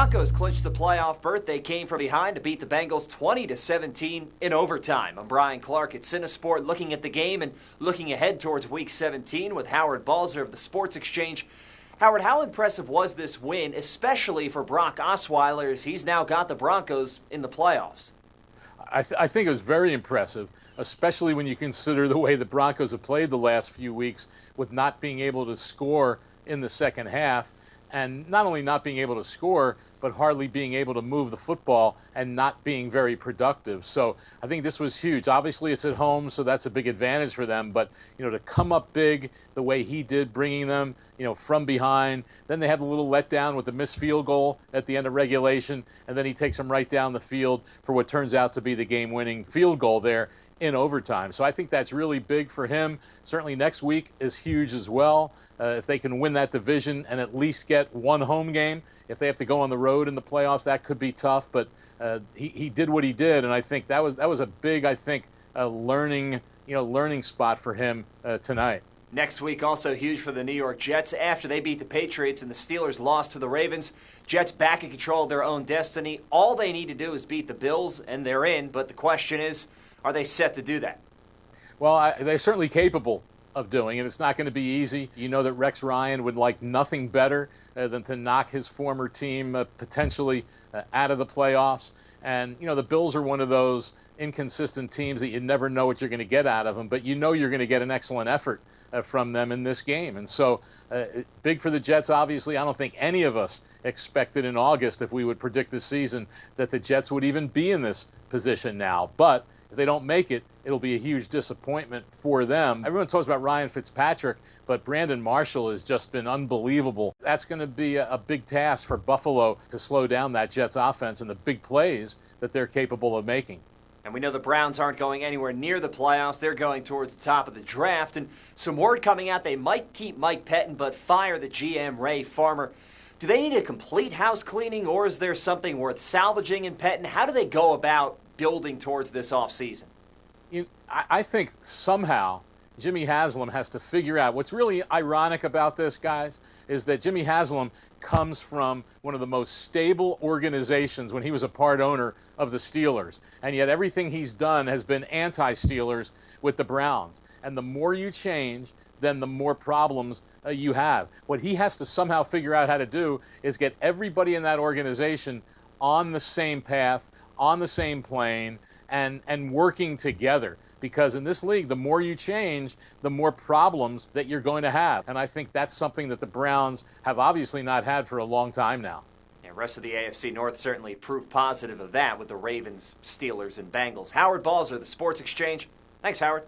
Broncos clinched the playoff berth. They came from behind to beat the Bengals 20-17 in overtime. I'm Brian Clark at CineSport, looking at the game and looking ahead towards Week 17 with Howard Balzer of the Sports Exchange. Howard, how impressive was this win, especially for Brock Osweiler, as he's now got the Broncos in the playoffs? I think it was very impressive, especially when you consider the way the Broncos have played the last few weeks with not being able to score in the second half. And not only not being able to score, but hardly being able to move the football and not being very productive. So I think this was huge. Obviously, it's at home, so that's a big advantage for them. But, to come up big the way he did, bringing them, from behind. Then they had a little letdown with the missed field goal at the end of regulation. And then he takes them right down the field for what turns out to be the game-winning field goal there in overtime. So I think that's really big for him. Certainly next week is huge as well. If they can win that division and at least get one home game, if they have to go on the road in the playoffs, that could be tough. But he did what he did, and I think that was a big, learning spot for him tonight. Next week also huge for the New York Jets. After they beat the Patriots and the Steelers lost to the Ravens, Jets back in control of their own destiny. All they need to do is beat the Bills, and they're in. But the question is, are they set to do that? Well, they're certainly capable of doing it. It's not going to be easy. You know that Rex Ryan would like nothing better than to knock his former team potentially out of the playoffs. And, the Bills are one of those inconsistent teams that you never know what you're going to get out of them, but you're going to get an excellent effort from them in this game. And so big for the Jets, obviously. I don't think any of us expected in August, if we would predict this season, that the Jets would even be in this position now. But if they don't make it, it'll be a huge disappointment for them. Everyone talks about Ryan Fitzpatrick, but Brandon Marshall has just been unbelievable. That's going to be a big task for Buffalo to slow down that Jets offense and the big plays that they're capable of making. And we know the Browns aren't going anywhere near the playoffs. They're going towards the top of the draft. And some word coming out, they might keep Mike Pettin but fire the GM Ray Farmer. Do they need a complete house cleaning, or is there something worth salvaging in Pettin? How do they go about building towards this offseason? I think somehow Jimmy Haslam has to figure out. What's really ironic about this, guys, is that Jimmy Haslam comes from one of the most stable organizations when he was a part owner of the Steelers. And yet everything he's done has been anti-Steelers with the Browns. And the more you change, then the more problems you have. What he has to somehow figure out how to do is get everybody in that organization on the same path, on the same plane, and working together. Because in this league, the more you change, the more problems that you're going to have. And I think that's something that the Browns have obviously not had for a long time now. And the rest of the AFC North certainly proof positive of that with the Ravens, Steelers, and Bengals. Howard Balzer, the Sports Exchange. Thanks, Howard.